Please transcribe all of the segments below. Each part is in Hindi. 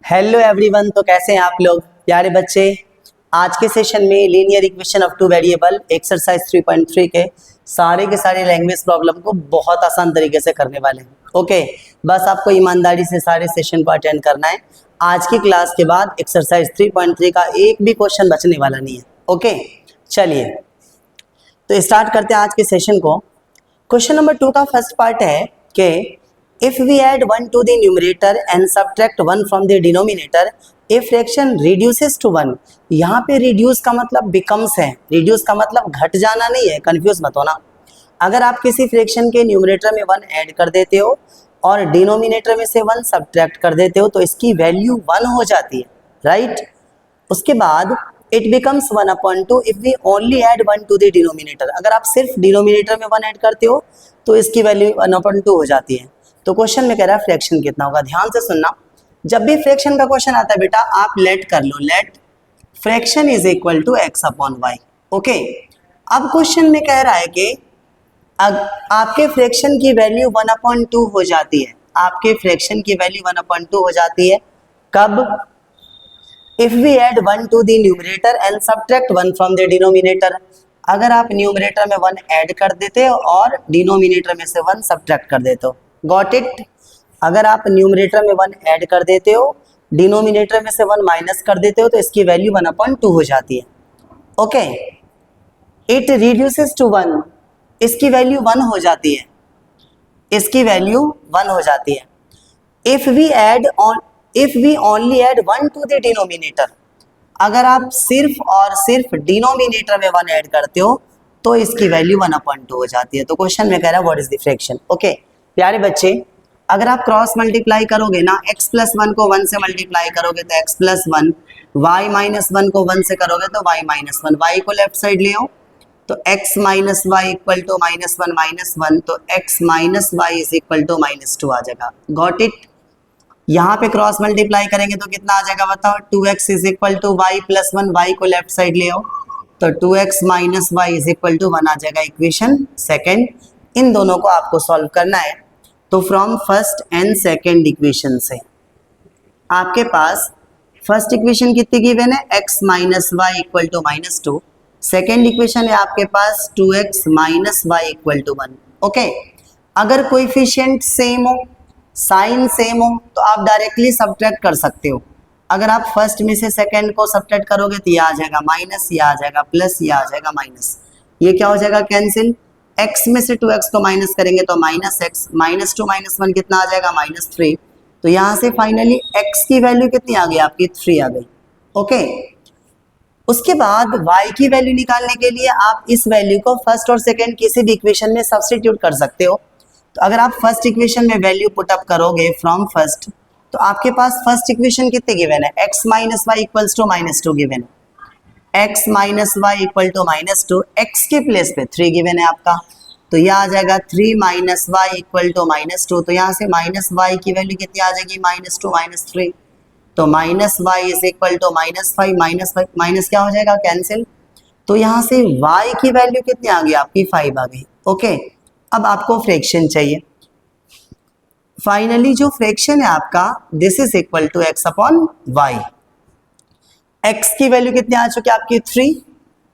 हेलो एवरीवन, तो कैसे हैं आप लोग प्यारे बच्चे। आज के सेशन में linear equation of two variable exercise 3.3 के सारे लैंग्वेज प्रॉब्लम को बहुत आसान तरीके से करने वाले हैं। ओके, बस आपको ईमानदारी से सारे सेशन को अटेंड करना है। आज की क्लास के बाद एक्सरसाइज 3.3 का एक भी क्वेश्चन बचने वाला नहीं है। ओके, चलिए तो स्टार्ट करते हैं आज के सेशन को। क्वेश्चन नंबर 2 का फर्स्ट पार्ट है कि if we add 1 to the numerator and subtract 1 from the denominator, a fraction reduces to 1। यहाँ पे reduce का मतलब becomes है, reduce का मतलब घट जाना नहीं है, कंफ्यूज मत होना। अगर आप किसी फ्रैक्शन के न्यूमरेटर में 1 ऐड कर देते हो और डिनोमिनेटर में से 1 सब्ट्रैक्ट कर देते हो तो इसकी वैल्यू 1 हो जाती है, राइट। उसके बाद it becomes 1/2 if we only add 1 to the denominator. अगर आप सिर्फ डिनोमिनेटर में 1 ऐड करते हो तो इसकी वैल्यू 1/2 हो जाती है। तो क्वेश्चन में कह रहा है फ्रैक्शन कितना होगा। ध्यान से सुनना, जब भी फ्रैक्शन का क्वेश्चन आता है बेटा आप लेट कर लो, let fraction is equal to x/y। Okay, अब क्वेश्चन में कह रहा है कि आपके फ्रैक्शन की वैल्यू 1/2 हो जाती है। आपके फ्रैक्शन की वैल्यू 1/2 हो जाती है कब? If we add 1 to the numerator and subtract 1 from the denominator. अगर आप न्यूमरेटर में 1 ऐड कर देते हो और डिनोमिनेटर में से 1 सब्ट्रैक्ट कर देते हो। Got it. अगर आप न्यूमरेटर में 1 ऐड कर देते हो, डिनोमिनेटर में से 1 माइनस कर देते हो तो इसकी वैल्यू 1/2 हो जाती है। ओके, इट रिड्यूसेस टू 1, इसकी वैल्यू 1 हो जाती है, इसकी वैल्यू 1 हो जाती है। If we only add 1 to the denominator. अगर आप सिर्फ और सिर्फ डिनोमिनेटर में 1 ऐड करते हो तो इसकी वैल्यू 1/2 हो जाती है। तो क्वेश्चन में कह रहा है what is the fraction. Okay प्यारे बच्चे, अगर आप क्रॉस मल्टीप्लाई करोगे ना, x+1 को 1 से मल्टीप्लाई करोगे तो x+1, y-1 को 1 से करोगे तो y-1, y को लेफ्ट साइड ले आओ तो x minus y equal to -1 तो x minus y is equal to -2 आ जाएगा। Got it. यहाँ पे क्रॉस मल्टीप्लाई करेंगे तो कितना आ जाएगा बताओ? 2x is equal to y+1, y को लेफ्ट साइड ले आओ तो 2x minus y is equal to 1 आ जाएगा। इक्वेशन सेकेंड, इन दोनों को आपको सॉल्व करना है। तो from first and second equation से आपके पास फर्स्ट इक्वेशन कितनी गिवन है? x minus y equal to -2। Second equation है आपके पास 2x minus y equal to 1। Okay, अगर कोएफिशिएंट सेम हो, साइन सेम हो तो आप डायरेक्टली सब्ट्रैक्ट कर सकते हो। अगर आप फर्स्ट में से सेकेंड को सब्ट्रैक्ट करोगे तो ये आ जाएगा माइनस, ये आ जाएगा प्लस, ये आ जाएगा माइनस। ये क्या हो जाएगा? कैंसिल। x में से 2x को माइनस करेंगे तो -x, -2 -1 कितना आ जाएगा? -3। तो यहाँ से फाइनली x की वैल्यू कितनी आ गई आपकी? 3 आ गई। ओके, उसके बाद y की वैल्यू निकालने के लिए आप इस वैल्यू को फर्स्ट और सेकंड किसी भी इक्वेशन में सब्स्टिट्यूट कर सकते हो। तो अगर आप फर्स्ट इक्वेशन में वैल्यू पुट अप करोगे फ्रॉम फर्स्ट तो आपके पास फर्स्ट इक्वेशन कितने गिवन है? x minus y equals to -2 given है। x minus y equal to -2, x के प्लेस पे 3 गिवन है आपका तो यह आ जाएगा 3 माइनस वाई इक्वल टू -2। तो यहाँ से माइनस वाई की वैल्यू कितनी आ जाएगी? -2 -3 तो minus y is equal to -5 minus क्या हो जाएगा? कैंसिल। तो यहाँ से y की वैल्यू कितनी आ गई आपकी? 5 आ गई। ओके, अब आपको फ्रैक्शन चाहिए। फाइनली जो फ्रैक्शन है आपका this is equal to x/y। x की वैल्यू कितनी आ चुकी है आपकी? 3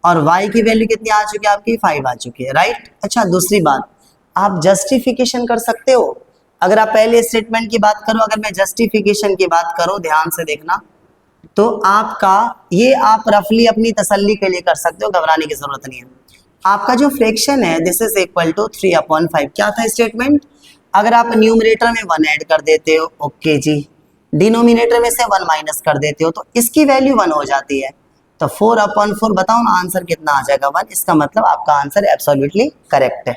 और y की वैल्यू कितनी आ चुकी है आपकी? 5 आ चुकी है, राइट। अच्छा, दूसरी बात आप जस्टिफिकेशन कर सकते हो। अगर आप पहले स्टेटमेंट की बात करो, अगर मैं जस्टिफिकेशन की बात करूं, ध्यान से देखना, तो आपका ये आप रफली अपनी तसल्ली के लिए कर सकते हो, घबराने की जरूरत नहीं है। आपका जो फ्रैक्शन है दिस इज इक्वल टू 3/5। क्या था स्टेटमेंट? अगर आप न्यूमरेटर में 1 ऐड कर देते हो, ओके जी, डिनोमिनेटर में से 1 माइनस कर देते हो तो इसकी वैल्यू 1 हो जाती है। तो 4/4 बताओ ना आंसर कितना आ जाएगा? 1। इसका मतलब आपका आंसर एब्सोल्युटली करेक्ट है।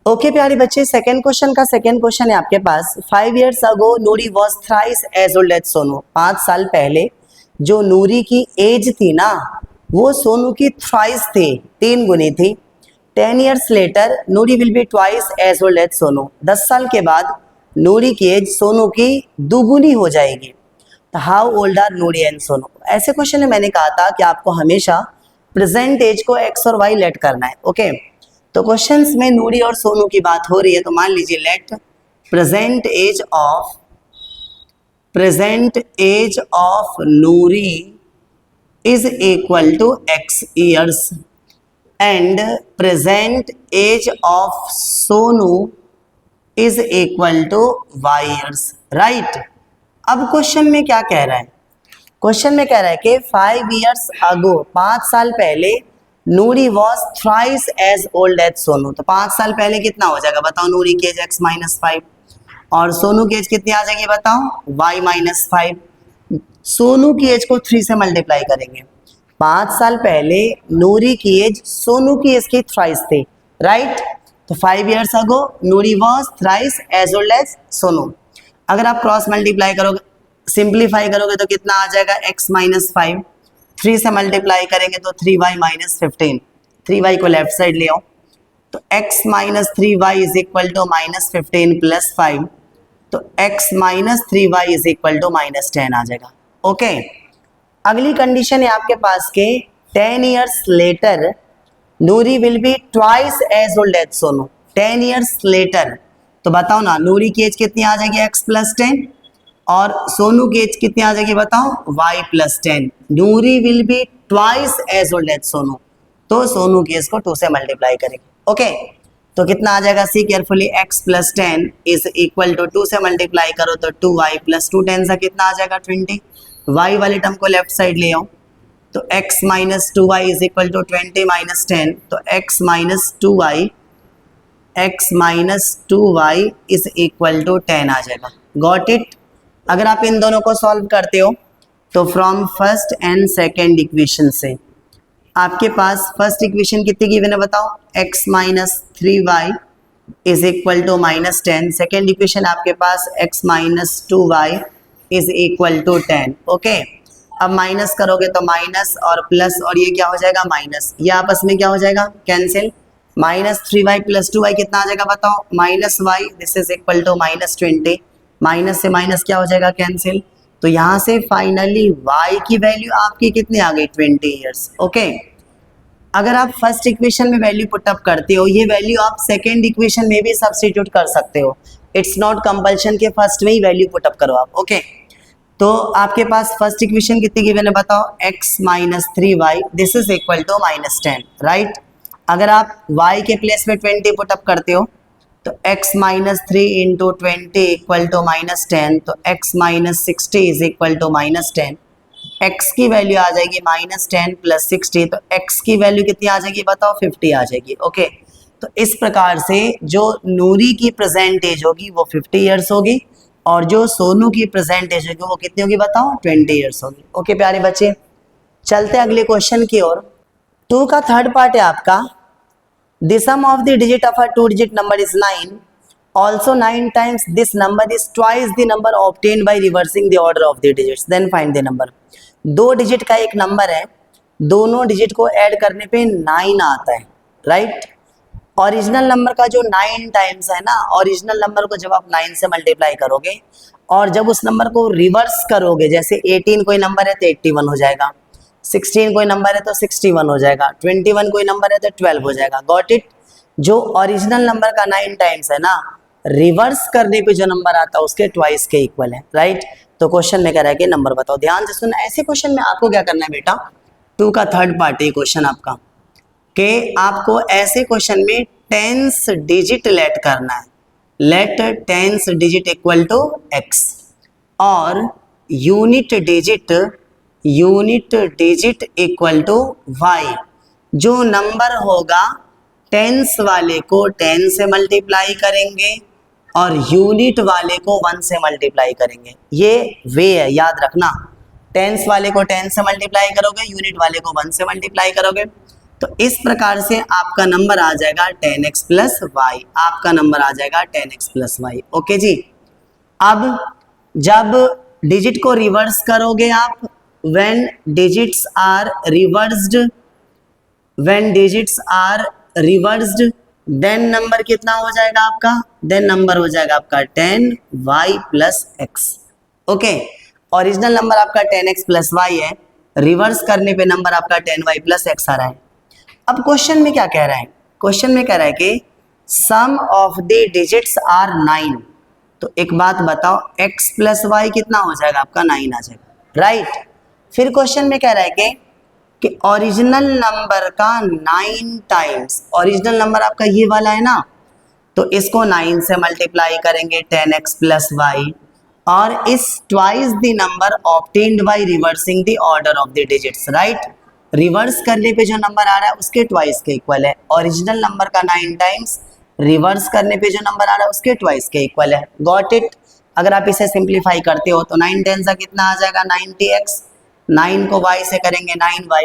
ओके प्यारे बच्चे, सेकंड क्वेश्चन का सेकंड क्वेश्चन है आपके पास। 5 years ago Noori was thrice as old as Sonu. 5 साल पहले जो नूरी की एज थी ना वो सोनू की थ्राइस थी, 3 गुनी थी। 10 years later Noori will be twice as old as Sonu. 10 साल के बाद नूरी की एज सोनू की दुगुनी हो जाएगी। तो how old are Noori and Sonu? ऐसे क्वेश्चन में मैंने कहा था कि आपको हमेशा प्रेजेंट एज को x और y लेट करना है। ओके, तो क्वेश्चंस में नूरी और सोनू की बात हो रही है तो मान लीजिए let present age of present age of Noori is equal to x years and present age of Sonu is equal to y years, right. अब क्वेश्चन में क्या कह रहा है, क्वेश्चन में कह रहा है कि 5 years ago, 5 साल पहले Noori was thrice as old as Sonu. तो 5 साल पहले कितना हो जाएगा बताओ, नूरी की एज x माइनस 5 और सोनू की एज कितनी आ जाएगी बताओ, y माइनस 5। सोनू की एज को 3 से मल्टीप्लाई करेंगे। 5 साल पहले नूरी की एज सोनू की एज की थ्राइस थी, राइट। तो 5 years ago Noori was thrice as old as Sonu. अगर आप क्रॉस मल्टीप्लाई करोगे, सिंप्लीफाई करोगे तो कितना आ जाएगा, x माइनस 5। 3 से मल्टीप्लाई करेंगे तो 3y माइनस 15। 3y को लेफ्ट साइड ले आओ तो x minus 3y is equal to minus 15 plus 5। तो x minus 3y is equal to minus 10 आ जाएगा, ओके। अगली कंडीशन है आपके पास के 10 years later Noori will be twice as old as Sonu. 10 years later, तो बताओ ना नूरी की एज कितनी आ जाएगी, x प्लस 10 और सोनू की एज कितनी आ जाएगी बताओ, y plus 10। Noori will be twice as old as Sonu, तो सोनू की एज को 2 से मल्टीप्लाई करेंगे, ओके। तो कितना आ जाएगा, see carefully, x plus 10 is equal to 2 से मल्टीप्लाई करो तो 2y प्लस 2 10 सा कितना आ जाएगा 20। y वाले टर्म को लेफ्ट साइड ले आओ तो x minus 2y is equal to 20 minus 10। तो x minus 2y is equal to 10 आ जाएगा, गॉट इट। अगर आप इन दोनों को सॉल्व करते हो तो from first and second equation से आपके पास फर्स्ट इक्वेशन कितनी गिवन है बताओ, x minus 3y is equal to minus 10। Second equation आपके पास x minus 2y is equal to 10, okay. अब माइनस करोगे तो माइनस और प्लस और ये क्या हो जाएगा माइनस, ये आपस में क्या हो जाएगा cancel. Minus 3y plus 2y कितना आ जाएगा बताओ, minus y, this is equal to minus 20। Minus से माइनस क्या हो जाएगा कैंसिल। तो यहाँ से फाइनली y की वैल्यू आपकी कितनी आ गई 20 ईयर्स, ओके। अगर आप फर्स्ट इक्वेशन में वैल्यू पुटअप करते हो, ये वैल्यू आप सेकेंड इक्वेशन में भी सब्स्टिट्यूट कर सकते हो। इट्स नॉट कंपल्शन के फर्स्ट में ही वैल्यू पुटअप करो आप, ओके। तो आपके पास फर्स्ट इक्वेशन कितनी गिवन है बताओ, x minus 3y this is equal to minus 10, right. अगर आप y के प्लेस में 20 पुटअप करते हो तो x minus 3 into 20 equal to minus 10। तो x minus 60 is equal to minus 10। x की वैल्यू आ जाएगी माइनस 10 प्लस 60। तो x की वैल्यू कितनी आ जाएगी बताओ, 50 आ जाएगी, ओके। तो इस प्रकार से जो नूरी की प्रेजेंट एज होगी वो 50 ईयर्स होगी और जो सोनू की प्रेजेंट एज होगी वो कितनी होगी बताओ, 20 ईयर्स होगी, ओके प्यारे बच्चे। चलते हैं अगले क्वेश्चन की ओर। 2 का थर्ड पार्ट है आपका, the sum of the digit of a 2-digit number is 9. Also 9 times this number is twice the number obtained by reversing the order of the digits. Then find the number. 2 digit का एक नंबर है, दोनों डिजिट को ऐड करने पे 9 आता है, राइट। ओरिजिनल नंबर का जो 9 टाइम्स है ना, ओरिजिनल नंबर को जब आप 9 से मल्टीप्लाई करोगे और जब उस नंबर को रिवर्स करोगे, जैसे 18 कोई नंबर है तो 81 हो जाएगा, 16 कोई नंबर है तो 61 हो जाएगा, 21 कोई नंबर है तो 12 हो जाएगा, गॉट इट। जो ओरिजिनल नंबर का 9 टाइम्स है ना, रिवर्स करने पे जो नंबर आता है उसके ट्वाइस के इक्वल है, राइट। तो क्वेश्चन में कह रहा है कि नंबर बताओ, ध्यान से सुनना। ऐसे क्वेश्चन में आपको क्या करना है बेटा, 2 का थर्ड पार्ट है क्वेश्चन आपका, कि आपको ऐसे क्वेश्चन में टेंस डिजिट लेट करना है। Let tens digit equal to x और unit digit equal to y। जो नंबर होगा टेंस वाले को 10 से मल्टीप्लाई करेंगे और यूनिट वाले को 1 से मल्टीप्लाई करेंगे। ये वे है, याद रखना। टेंस वाले को 10 से मल्टीप्लाई करोगे, यूनिट वाले को 1 से मल्टीप्लाई करोगे। तो इस प्रकार से आपका नंबर आ जाएगा 10x प्लस वाई। आपका नंबर आ जाएगा 10x प्लस वाई, ओके जी। अब जब डिजिट को रिवर्स करोगे आप, when digits are reversed then number कितना हो जाएगा आपका, then नंबर हो जाएगा आपका 10y plus x, okay. Original number आपका 10x प्लस y है, रिवर्स करने पे नंबर आपका 10y प्लस x आ रहा है। अब क्वेश्चन में क्या कह रहा है, क्वेश्चन में कह रहा है कि सम ऑफ द डिजिट्स आर 9, तो एक बात बताओ, x प्लस वाई कितना हो जाएगा आपका 9 आ जाएगा, राइट। फिर क्वेश्चन में कह रहा है कि ओरिजिनल नंबर का 9 टाइम्स, ओरिजिनल नंबर आपका ये वाला है ना, तो इसको 9 से मल्टीप्लाई करेंगे 10x प्लस वाई, और इस twice the number obtained by reversing the order of the digits, right. Reverse करने पे जो नंबर आ रहा है उसके ट्वाइस के इक्वल है। ओरिजिनल नंबर का 9 टाइम्स रिवर्स करने पे जो नंबर आ रहा है उसके ट्वाइस के इक्वल है। Got it. अगर आप इसे सिंप्लीफाई करते हो तो 9 10 सा कितना आ जाएगा 90x, 9 को y से करेंगे 9y,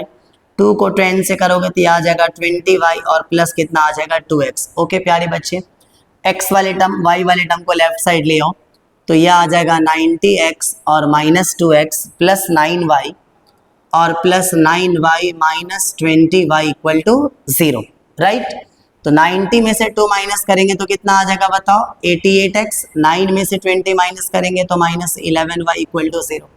2 को 10 से करोगे तो ये आ जाएगा 20y, और प्लस कितना आ जाएगा 2x। ओके प्यारे बच्चे, x वाले टर्म y वाले टर्म को लेफ्ट साइड ले आओ, तो यह आ जाएगा 90x और माइनस 2x प्लस 9y और plus 9y minus 20y equal to 0, right. तो 90 में से 2 माइनस करेंगे तो कितना आ जाएगा बताओ 88x, 9 में से 20 माइनस करेंगे तो माइनस 11y इक्वल टू 0।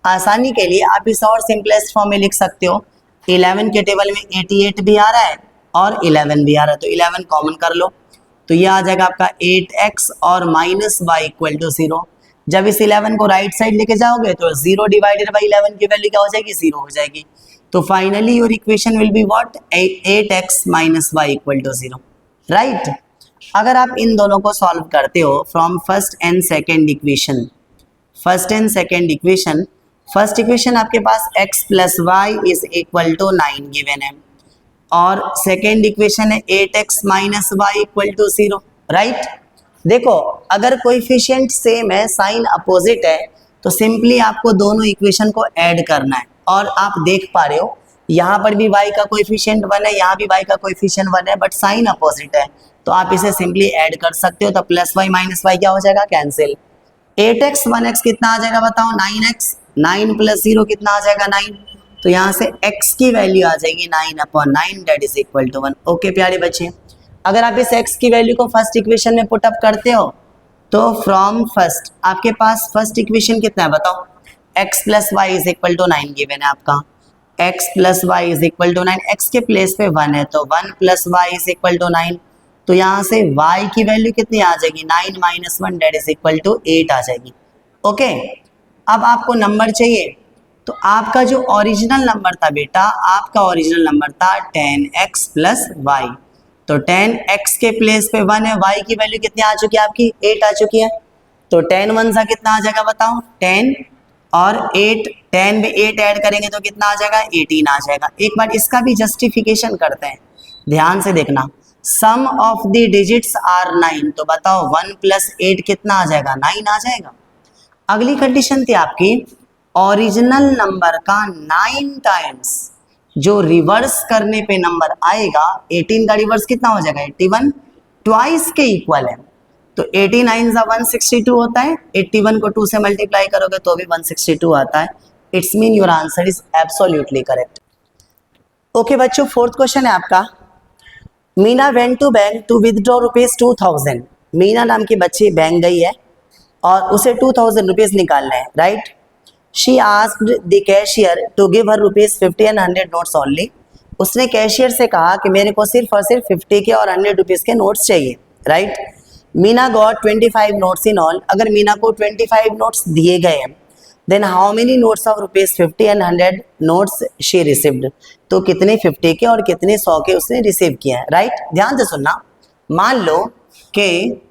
आसानी के लिए आप इस और सिंपलेस्ट फॉर्म में लिख सकते हो, 11 के टेबल में 88 भी आ रहा है और 11 भी आ रहा है, तो 11 कॉमन कर लो, तो ये आ जाएगा आपका 8x और माइनस y इक्वल टू 0। जब इस 11 को राइट साइड लेके जाओगे तो 0 डिवाइडेड बाई 11 की वैल्यू क्या हो जाएगी 0 हो जाएगी। तो finally your equation will be what 8x minus y equal to 0, right. अगर आप इन दोनों को सॉल्व करते हो from first and second equation, first equation आपके पास x plus y is equal to 9 given है, और सेकेंड इक्वेशन है 8x minus y equal to 0, right. देखो अगर कोएफिशिएंट सेम है, साइन अपोजिट है, तो सिंपली आपको दोनों इक्वेशन को ऐड करना है, और आप देख पा रहे हो यहाँ पर भी y का कोएफिशिएंट 1 है, यहाँ भी y का कोएफिशिएंट 1 है, बट साइन अपोजिट है, तो आप इसे सिंपली ऐड कर सकते हो, तो प्लस y माइनस वाई क्या हो जाएगा कैंसिल। 8x 1x कितना आ जाएगा बताओ 9x, 9 प्लस 0 कितना आ जाएगा 9, तो यहाँ से x की वैल्यू आ जाएगी 9/9 that is equal to 1। Okay प्यारे बच्चे, अगर आप इस x की वैल्यू को फर्स्ट इक्वेशन में पुट अप करते हो तो फ्रॉम फर्स्ट आपके पास फर्स्ट इक्वेशन कितना है बताओ, x plus y is equal to 9 given है आपका, x plus y is equal to 9, x के प्लेस पे 1 है तो 1 plus y is equal to 9, तो यहाँ से y की वैल्यू कितनी आ जाएगी 9 minus 1 that is equal to 8 आ जाएगी। ओके, अब आपको नंबर चाहिए, तो आपका जो ओरिजिनल नंबर था बेटा, आपका ओरिजिनल नंबर था 10x प्लस वाई, तो 10x के प्लेस पे 1 है, y की वैल्यू कितनी आ चुकी है आपकी 8 आ चुकी है, तो 10 1 सा कितना आ जाएगा बताओ 10, और 8 10 में 8 ऐड करेंगे तो कितना आ जाएगा 18 आ जाएगा। एक बार इसका भी जस्टिफिकेशन करते हैं, ध्यान से देखना, सम ऑफ द डिजिट्स आर 9, तो बताओ 1 प्लस 8 कितना आ जाएगा 9 आ जाएगा। अगली कंडीशन थी आपकी ओरिजिनल नंबर का 9 टाइम्स जो रिवर्स करने पे नंबर आएगा, 18 का रिवर्स कितना हो जाएगा 81, ट्वाइस के इक्वल है, तो 89 सा 162 होता है, 81 को 2 से मल्टीप्लाई करोगे तो भी 162 आता है। It's mean your answer is absolutely correct. Okay बच्चों, फोर्थ क्वेश्चन है आपका, Meena went to bank to withdraw rupees 2000। Meena नाम की बच्ची बैंक गई है और उसे 2000 रुपीज निकालना है, right. She asked the cashier to give her rupees 50 and 100 notes only. उसने कैशियर से कहा कि मेरे को सिर्फ और सिर्फ 50 के और 100 रुपीज के नोट्स चाहिए, right. Meena got 25 notes in all. अगर मीना को 25 नोट्स दिए गए हैं, then how many notes of rupees 50 and 100 notes she received, तो कितने 50 के और कितने 100 के उसने रिसीव किए हैं, राइट। ध्यान से सुनना, मान लो कि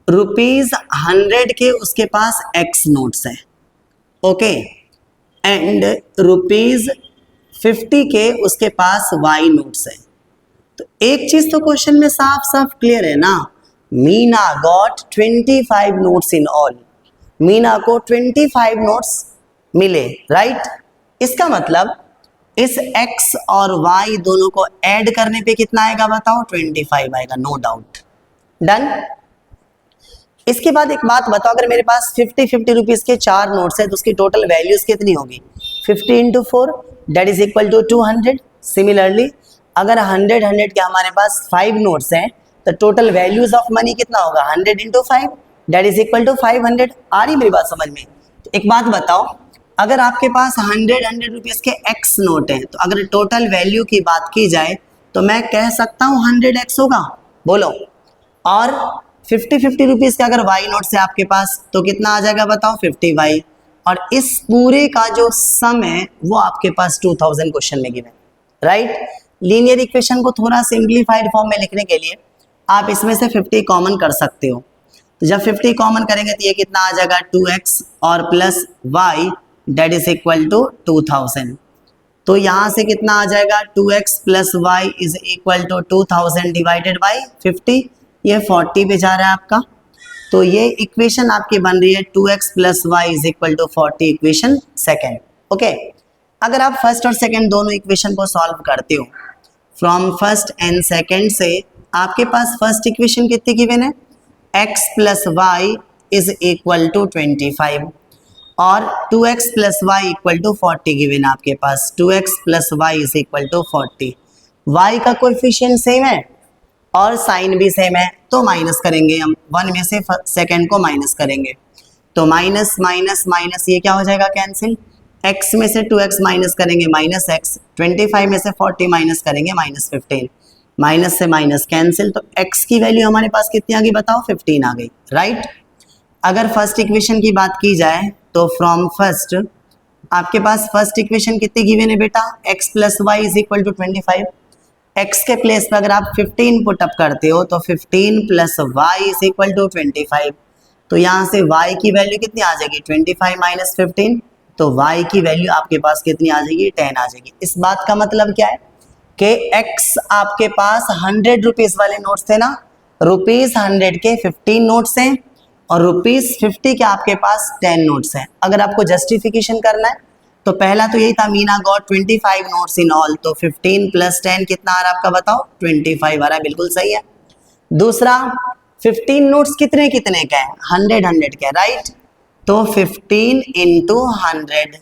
रुपीज 100 के उसके पास x नोट्स है, ओके, एंड रुपीज 50 के उसके पास y नोट्स है, तो एक चीज तो क्वेश्चन में साफ साफ क्लियर है ना, Meena got 25 notes in all, Meena को 25 नोट्स मिले, राइट। इसका मतलब इस x और y दोनों को ऐड करने पे कितना आएगा बताओ 25 आएगा, नो डाउट, डन। इसके बाद एक बात बताओ, अगर मेरे पास 50 रुपीज के 4 नोट्स है तो उसकी टोटल वैल्यूज कितनी होगी 50 into 4 that is equal to 200। Similarly अगर 100 के हमारे पास 5 नोट्स हैं तो टोटल वैल्यूज ऑफ मनी कितना होगा 100 into 5 that is equal to 500। आ रही मेरी बात समझ में? तो एक बात बताओ, अगर आपके पास 100 रुपीज के x नोट है, तो अगर टोटल वैल्यू की बात की जाए तो मैं कह सकता हूँ 100x होगा, बोलो। और 50 रुपीज़ का अगर वाई नोट से आपके पास तो कितना आ जाएगा बताओ 50y, और इस पूरे का जो सम है वो आपके पास 2000 क्वेश्चन में गिवन, राइट। लीनियर इक्वेशन को थोड़ा सिंप्लीफाइड फॉर्म में लिखने के लिए आप इसमें से 50 कॉमन कर सकते हो। तो जब 50 कॉमन करेंगे तो ये कितना आ जाएगा 2x और plus y that is equal to 2000। तो यहाँ से कितना आ जाएगा 2x plus y is equal to 2000 divided by 50, ये 40 पे जा रहा है आपका। तो ये इक्वेशन आपकी बन रही है 2x plus y is equal to 40, equation second. Okay, अगर आप फर्स्ट और सेकेंड दोनों इक्वेशन को सॉल्व करते हो फ्रॉम फर्स्ट एंड सेकेंड से, आपके पास फर्स्ट इक्वेशन कितनी गिवन है x plus y is equal to 25 और 2x plus y equal to 40 given आपके पास। 2x plus y is equal to 40, y का कोएफिशिएंट सेम है और साइन भी सेम है, तो माइनस करेंगे हम, 1 में से सेकेंड को माइनस करेंगे तो माइनस माइनस माइनस ये क्या हो जाएगा कैंसिल, x में से 2x माइनस करेंगे माइनस x, 25 में से 40 माइनस करेंगे माइनस 15, माइनस से माइनस कैंसिल, तो x की वैल्यू हमारे पास कितनी आ गई बताओ 15 आ गई, राइट। अगर फर्स्ट इक्वेशन की बात की जाए तो फ्रॉम फर्स्ट आपके पास फर्स्ट इक्वेशन कितनी गिवन है बेटा x plus y is equal to 25, x के प्लेस पर अगर आप 15 पुट अप करते हो तो 15 plus y is equal to 25, तो यहाँ से y की वैल्यू कितनी आ जाएगी 25 माइनस 15, तो y की वैल्यू आपके पास कितनी आ जाएगी 10 आ जाएगी। इस बात का मतलब क्या है कि x आपके पास 100 रुपीज़ वाले नोट्स थे ना, रुपीज़ 100 के 15 नोट्स हैं और रुपीज़ 50 के आपके पास 10 नोट्स हैं। अगर आपको जस्टिफिकेशन करना है तो पहला तो यही था Meena got 25 notes in all, तो 15 प्लस 10 कितना आ रहा है आपका बताओ 25 आ रहा है, बिल्कुल सही है। दूसरा 15 नोट्स कितने कितने का है 100 के, राइट, तो 15 इंटू 100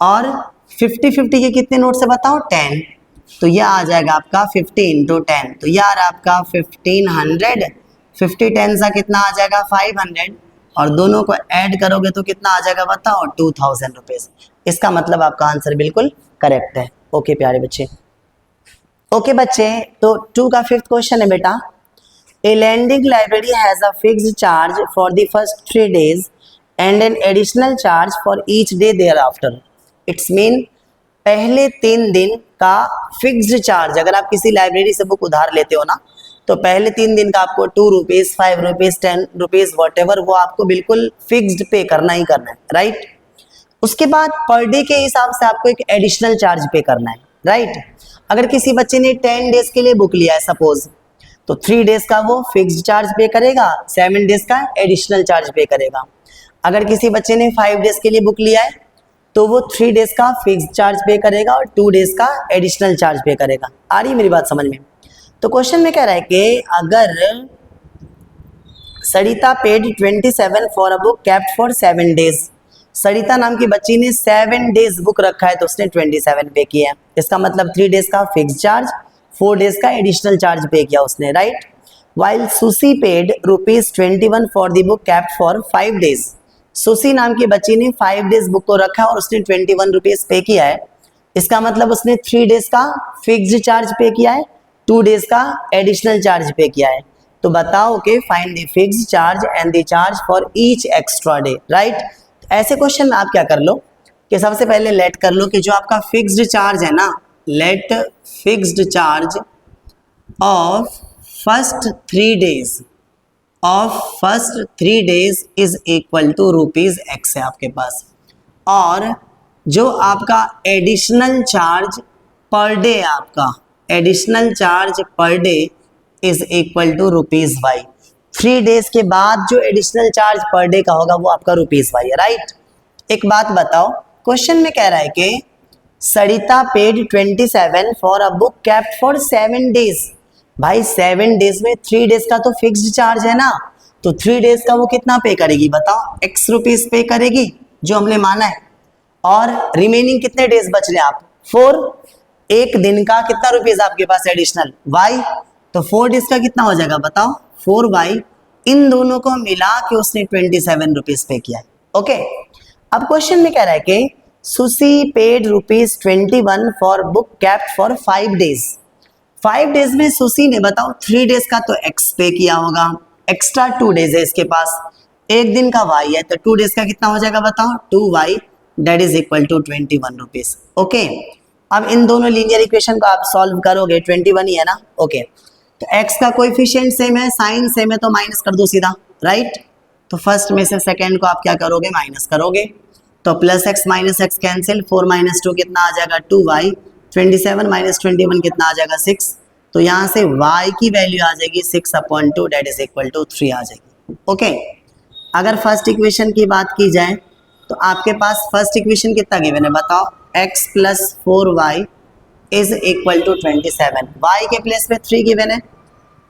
और 50 के कितने नोट्स है बताओ 10, तो यह आ जाएगा आपका 50 इंटू 10, तो यह आ रहा है आपका 1500, 50 10 सा कितना आ जाएगा 500 और दोनों को ऐड करोगे तो कितना आ जाएगा बताओ 2000 रुपीज़। इसका मतलब आपका आंसर बिल्कुल करेक्ट है। ओके प्यारे बच्चे, ओके बच्चे, तो 2 का 5th क्वेश्चन है बेटा, a lending library has a fixed charge for the first 3 days and an additional charge for each day thereafter. It's mean पहले 3 दिन का फिक्स्ड चार्ज, अगर आप किसी लाइब्रेरी से बुक उधार लेते हो ना तो पहले 3 दिन का आपको 2 rupees 5 rupees 10 rupees what ever वो आपको बिल्कुल फिक्स्ड पे करना ही करना है, राइट। उसके बाद पर डे के हिसाब से आपको एक एडिशनल चार्ज पे करना है, राइट। अगर किसी बच्चे ने 10 डेज के लिए बुक लिया है सपोज, तो 3 डेज का वो फिक्स्ड चार्ज पे करेगा, 7 डेज का एडिशनल चार्ज पे करेगा। अगर किसी बच्चे ने 5 डेज के लिए बुक लिया है तो वो 3 डेज का फिक्स्ड चार्ज पे करेगा और 2 डेज का एडिशनल चार्ज पे करेगा। आ रही मेरी बात समझ में? तो क्वेश्चन में कह रहा है कि अगर Sarita paid 27 for a book kept for 7 days, Sarita नाम की बच्ची ने 7 डेज बुक रखा है तो उसने 27 पे किया है, इसका मतलब 3 डेज का फिक्स चार्ज, 4 डेज का एडिशनल चार्ज पे किया उसने, राइट। वाइल सुसी paid ₹21 for the book kept for 5 days, सुसी नाम की बच्ची ने 5 डेज बुक को रखा और उसने 21 रुपीज़ पे किया है, इसका मतलब उसने 3 डेज का फिक्स्ड चार्ज पे किया है, 2 डेज का एडिशनल चार्ज पे किया है। तो बताओ कि find the fixed charge and the charge for each extra day, right. ऐसे क्वेश्चन में आप क्या कर लो कि सबसे पहले लेट कर लो कि जो आपका फिक्स्ड चार्ज है ना, let fixed charge of first 3 days is equal to ₹x है आपके पास, और जो आपका एडिशनल चार्ज पर डे है, आपका additional charge per day is equal to ₹y। 3 days के बाद जो एडिशनल चार्ज पर डे का होगा वो आपका ₹y है, राइट। एक बात बताओ, क्वेश्चन में कह रहा है कि Sarita paid 27 for a book kept for 7 days, भाई 7 डेज में 3 डेज का तो फिक्स्ड चार्ज है ना, तो 3 डेज का वो कितना पे करेगी बताओ, x रुपीज़ पे करेगी जो हमने माना है, और रिमेनिंग कितने डेज बच रहे हैं आप 4, एक दिन का कितना रुपीज़ आपके पास एडिशनल y, तो 4 डेज का कितना हो जाएगा बताओ 4y, इन दोनों को मिला के उसने 27 रुपीज़ पे किया है। ओके, अब क्वेश्चन में कह रहा है कि सुसी paid ₹21 for book kept for 5 days, 5 days में सुसी ने बताओ 3 डेज का तो x पे किया होगा एक्स्ट्रा 2 डेज है इसके पास, एक दिन का y है, तो 2 डेज का कितना हो जाएगा बताओ, 2y that is equal to 21 rupees. Okay, अब इन दोनों लीनियर इक्वेशन को आप सॉल्व करोगे, 21 ही है ना। ओके, तो x का कोएफिशिएंट सेम है, साइन सेम है, तो माइनस कर दो सीधा, राइट। तो फर्स्ट में से सेकंड को आप क्या करोगे, माइनस करोगे, तो plus x minus x cancel, 4 minus 2 कितना आ जाएगा 2y, 27 माइनस 21 कितना आ जाएगा 6, तो यहाँ से y की वैल्यू आ जाएगी 6/2 दैट इज इक्वल टू 3 आ जाएगी। ओके, अगर फर्स्ट इक्वेशन की बात की जाए तो आपके पास फर्स्ट इक्वेशन कितना गिवन है बताओ, x plus 4y is equal to 27, y के प्लेस में 3 गिवन है,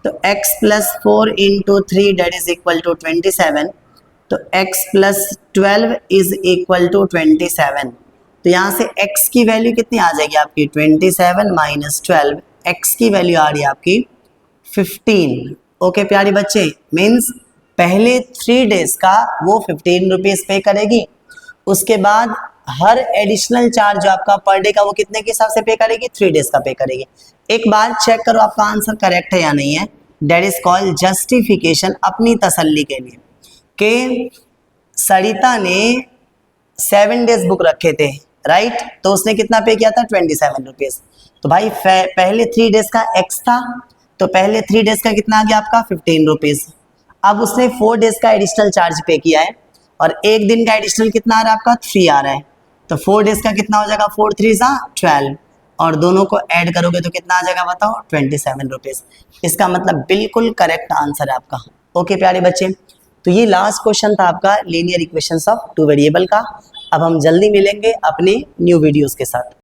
तो x plus 4 into 3 that is equal to 27, तो x plus 12 is equal to 27, तो यहाँ से x की वैल्यू कितनी आ जाएगी आपकी 27 माइनस 12, x की वैल्यू आ रही है आपकी 15। ओके प्यारे बच्चे, मीन्स पहले 3 डेज का वो 15 रुपीज़ पे करेगी, उसके बाद हर एडिशनल चार्ज जो आपका पर डे का वो कितने के हिसाब से पे करेगी, 3 डेज का पे करेगी। एक बार चेक करो आपका आंसर करेक्ट है या नहीं है, डेट इज कॉल्ड जस्टिफिकेशन, अपनी तसल्ली के लिए कि सरिता ने 7 डेज बुक रखे थे, राइट, तो उसने कितना पे किया था 27 रुपीज़। तो भाई पहले 3 डेज का x था, तो पहले 3 डेज का कितना आ गया आपका 15 रुपीज़। अब उसने 4 डेज का एडिशनल चार्ज पे किया है और एक दिन का एडिशनल कितना आ रहा है आपका 3 आ रहा है, तो 4 डेज का कितना हो जाएगा 4 3 12, और दोनों को ऐड करोगे तो कितना आ जाएगा बताओ 27 रुपीज़। इसका मतलब बिल्कुल करेक्ट आंसर है आपका। ओके प्यारे बच्चे, तो ये लास्ट क्वेश्चन था आपका लीनियर इक्वेशंस ऑफ 2 वेरिएबल का। अब हम जल्दी मिलेंगे अपने न्यू वीडियोस के साथ।